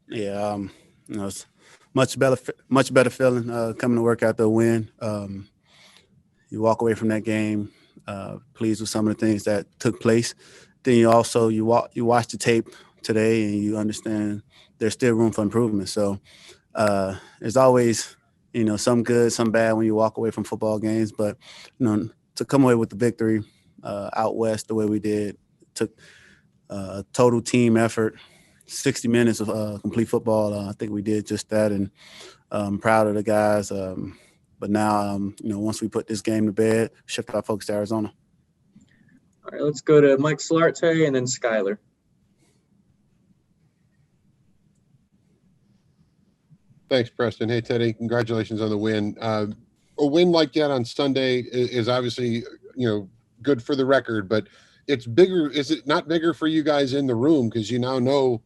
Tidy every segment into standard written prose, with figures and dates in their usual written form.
Yeah, it's much better feeling coming to work after a win. You walk away from that game pleased with some of the things that took place. Then you watch the tape today and you understand there's still room for improvement. So there's always some good, some bad when you walk away from football games, but to come away with the victory out west the way we did took total team effort. 60 minutes of complete football. I think we did just that, and I'm proud of the guys. But now, once we put this game to bed, shift our focus to Arizona. All right, let's go to Mike Solarte and then Skyler. Thanks, Preston. Hey, Teddy, congratulations on the win. A win like that on Sunday is obviously, good for the record, but it's bigger. Is it not bigger for you guys in the room? Because you now know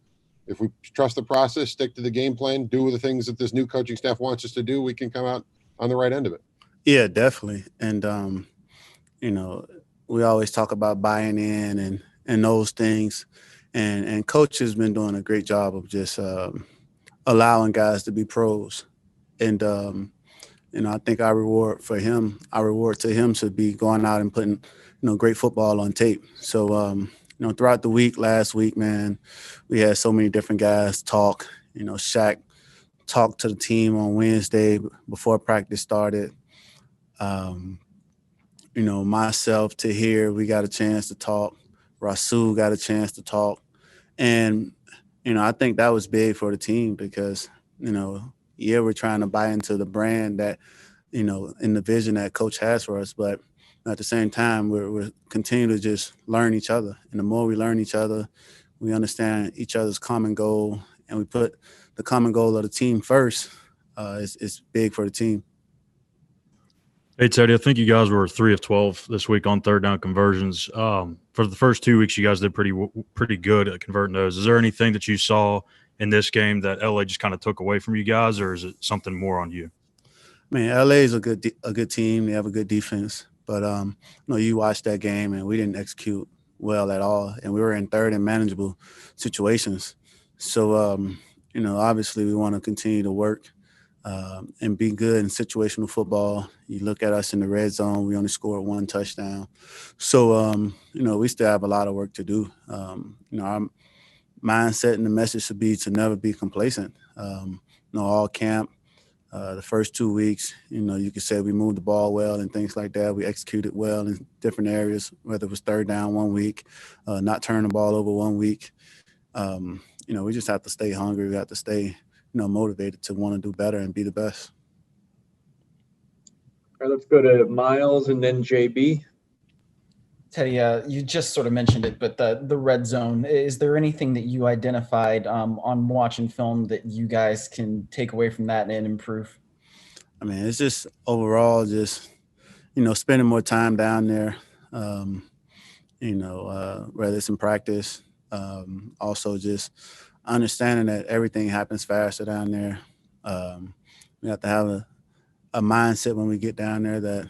if we trust the process, stick to the game plan, do the things that this new coaching staff wants us to do, we can come out on the right end of it. Yeah, definitely. And, we always talk about buying in and those things. And coach has been doing a great job of just allowing guys to be pros. And, I think our reward to him should be going out and putting, great football on tape. So, throughout the week, last week, man, we had so many different guys talk. Shaq talked to the team on Wednesday before practice started. Myself to here, we got a chance to talk. Rasul got a chance to talk. And, I think that was big for the team because, we're trying to buy into the brand that, in the vision that coach has for us. But at the same time, we're continuing to just learn each other. And the more we learn each other, we understand each other's common goal, and we put the common goal of the team first. It's big for the team. Hey, Teddy, I think you guys were 3 of 12 this week on third down conversions. For the first 2 weeks, you guys did pretty good at converting those. Is there anything that you saw in this game that LA just kind of took away from you guys, or is it something more on you? Man, LA is a good team. They have a good defense. But, you watched that game, and we didn't execute well at all. And we were in third and manageable situations. So, obviously we want to continue to work and be good in situational football. You look at us in the red zone, we only scored 1 touchdown. So, we still have a lot of work to do. Our mindset and the message should be to never be complacent. All camp, the first 2 weeks, you could say we moved the ball well and things like that. We executed well in different areas, whether it was third down 1 week, not turning the ball over 1 week. We just have to stay hungry. We have to stay, motivated to want to do better and be the best. All right, let's go to Miles and then JB. Teddy, you just sort of mentioned it, but the red zone, is there anything that you identified on watching film that you guys can take away from that and improve? I mean, it's just overall just, spending more time down there, whether it's in practice, also just understanding that everything happens faster down there. We have to have a mindset when we get down there that,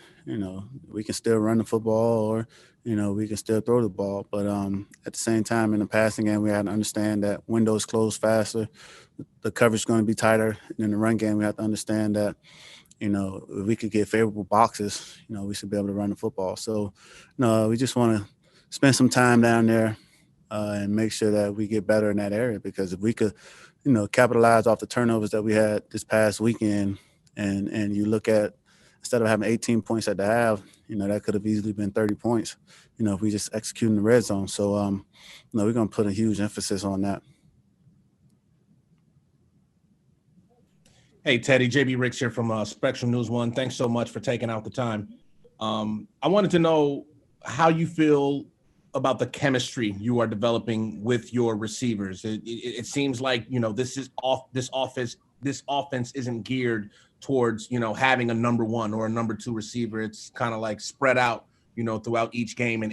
we can still run the football or, we can still throw the ball. But at the same time, in the passing game, we have to understand that windows close faster. The coverage is going to be tighter. And in the run game, we have to understand that, if we could get favorable boxes, we should be able to run the football. So, we just want to spend some time down there and make sure that we get better in that area. Because if we could, capitalize off the turnovers that we had this past weekend, and you look at, instead of having 18 points at the half, that could have easily been 30 points, if we just execute in the red zone. So, we're going to put a huge emphasis on that. Hey, Teddy, JB Ricks here from Spectrum News 1. Thanks so much for taking out the time. I wanted to know how you feel about the chemistry you are developing with your receivers. It seems like, this offense isn't geared towards, having a number 1 or a number 2 receiver. It's kind of like spread out, throughout each game, and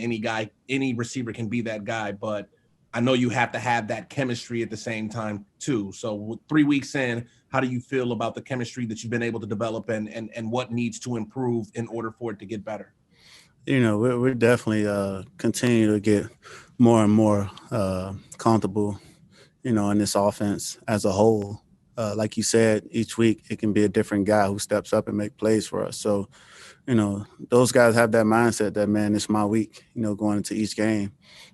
any receiver can be that guy. But I know you have to have that chemistry at the same time too. So 3 weeks in, how do you feel about the chemistry that you've been able to develop and what needs to improve in order for it to get better? We're definitely continue to get more and more comfortable, in this offense as a whole. Like you said, each week it can be a different guy who steps up and make plays for us. So, those guys have that mindset that, man, it's my week, going into each game,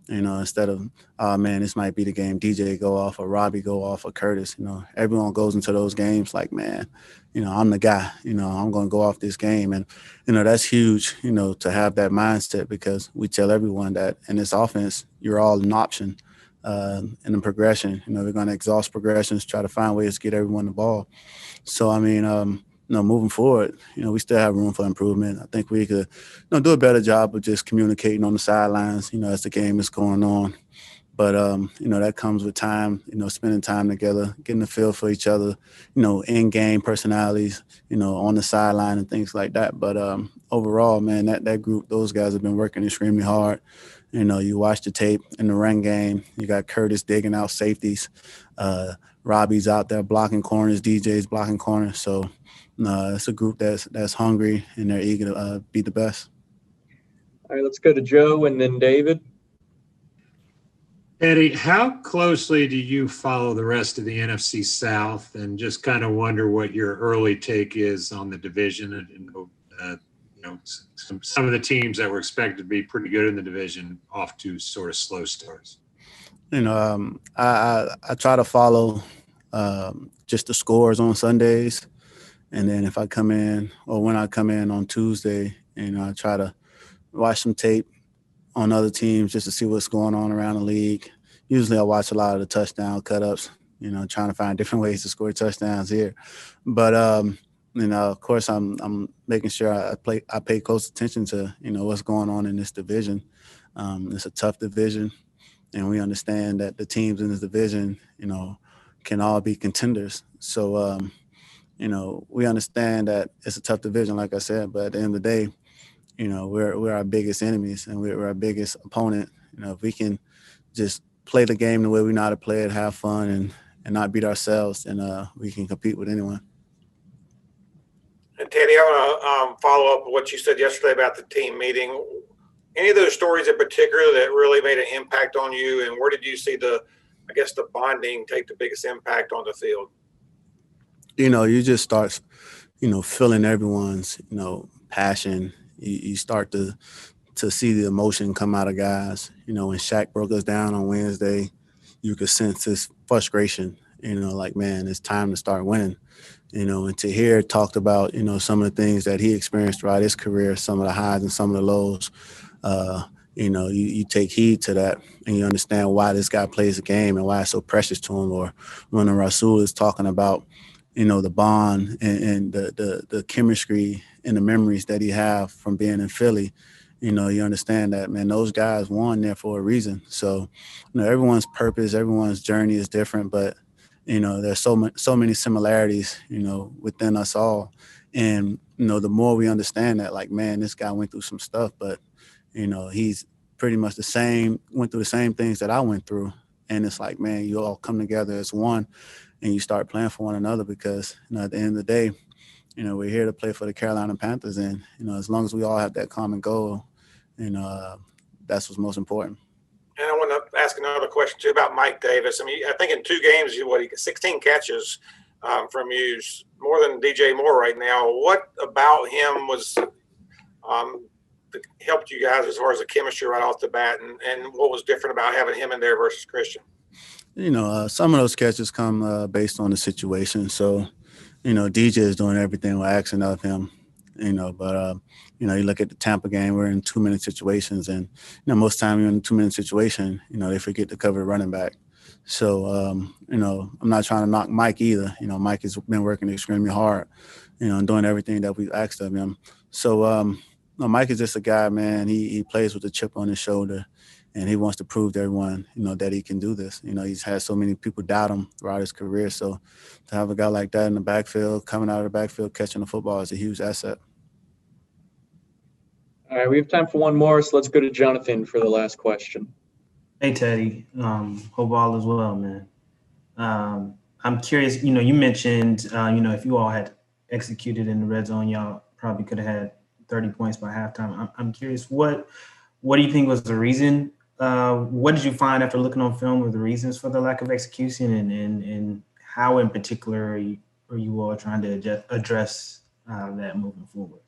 instead of, oh, man, this might be the game DJ go off or Robbie go off or Curtis. Everyone goes into those games like, man, I'm the guy, I'm going to go off this game. And, that's huge, to have that mindset, because we tell everyone that in this offense, you're all an option. In the progression, we're going to exhaust progressions, try to find ways to get everyone the ball. So, I mean, moving forward, we still have room for improvement. I think we could, do a better job of just communicating on the sidelines, as the game is going on. But, that comes with time, spending time together, getting a feel for each other, in-game personalities, on the sideline and things like that. But overall, man, that group, those guys have been working extremely hard. You watch the tape in the run game. You got Curtis digging out safeties. Robbie's out there blocking corners. DJ's blocking corners. So it's a group that's hungry and they're eager to be the best. All right, let's go to Joe and then David. Eddie, how closely do you follow the rest of the NFC South, and just kind of wonder what your early take is on the division and some of the teams that were expected to be pretty good in the division off to sort of slow starts? I try to follow just the scores on Sundays. And then if I come in, or when I come in on Tuesday, I try to watch some tape on other teams just to see what's going on around the league. Usually I watch a lot of the touchdown cut-ups, trying to find different ways to score touchdowns here. But, of course, I'm making sure I pay close attention to, what's going on in this division. It's a tough division, and we understand that the teams in this division, can all be contenders. So, we understand that it's a tough division, like I said, but at the end of the day, we're our biggest enemies and we're our biggest opponent. If we can just play the game the way we know how to play it, have fun, and not beat ourselves, then we can compete with anyone. And Teddy, I want to follow up with what you said yesterday about the team meeting. Any of those stories in particular that really made an impact on you, and where did you see the bonding take the biggest impact on the field? You just start, feeling everyone's, passion. You start to see the emotion come out of guys. When Shaq broke us down on Wednesday, you could sense his frustration, like, man, it's time to start winning. And to hear talked about, some of the things that he experienced throughout his career, some of the highs and some of the lows. You take heed to that and you understand why this guy plays the game and why it's so precious to him. Or when Rasul is talking about, the bond and the chemistry and the memories that he have from being in Philly, you understand that, man, those guys won there for a reason. So, everyone's purpose, everyone's journey is different, but, there's so many similarities, within us all. And, the more we understand that, like, man, this guy went through some stuff, but, he's pretty much went through the same things that I went through. And it's like, man, you all come together as one and you start playing for one another because, at the end of the day, we're here to play for the Carolina Panthers. And, as long as we all have that common goal, that's what's most important. And I want to ask another question too about Mike Davis. I mean, I think in 2 games, you got 16 catches from you, more than DJ Moore right now. What about him was helped you guys as far as the chemistry right off the bat, and what was different about having him in there versus Christian? Some of those catches come based on the situation. So, DJ is doing everything we're asking of him. But you look at the Tampa game, we're in 2-minute situations, and most time you're in a 2-minute situation, they forget to cover the running back. So I'm not trying to knock Mike either. Mike has been working extremely hard, and doing everything that we've asked of him. So Mike is just a guy, man. He plays with a chip on his shoulder, and he wants to prove to everyone, that he can do this. He's had so many people doubt him throughout his career. So to have a guy like that in the backfield, coming out of the backfield, catching the football is a huge asset. All right, we have time for one more, so let's go to Jonathan for the last question. Hey, Teddy. Hope all is well, man. I'm curious, you mentioned, if you all had executed in the red zone, y'all probably could have had 30 points by halftime. I'm curious, what do you think was the reason what did you find after looking on film were the reasons for the lack of execution, and how in particular are you all trying to address that moving forward?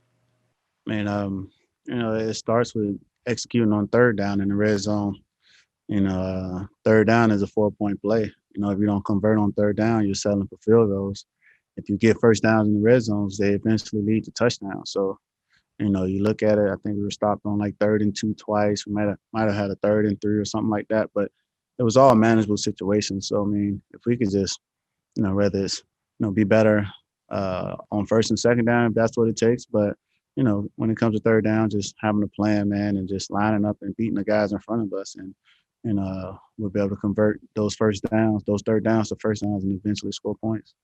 I mean, it starts with executing on third down in the red zone. Third down is a 4-point play. If you don't convert on third down, you're settling for field goals. If you get first downs in the red zones, they eventually lead to touchdowns. So, you look at it, I think we were stopped on like 3rd and 2 twice. We might have had a 3rd and 3 or something like that, but it was all manageable situations. So, I mean, if we could just, whether it's, be better on first and second down, if that's what it takes. But, when it comes to third down, just having a plan, man, and just lining up and beating the guys in front of us. And we'll be able to convert those third downs to first downs and eventually score points.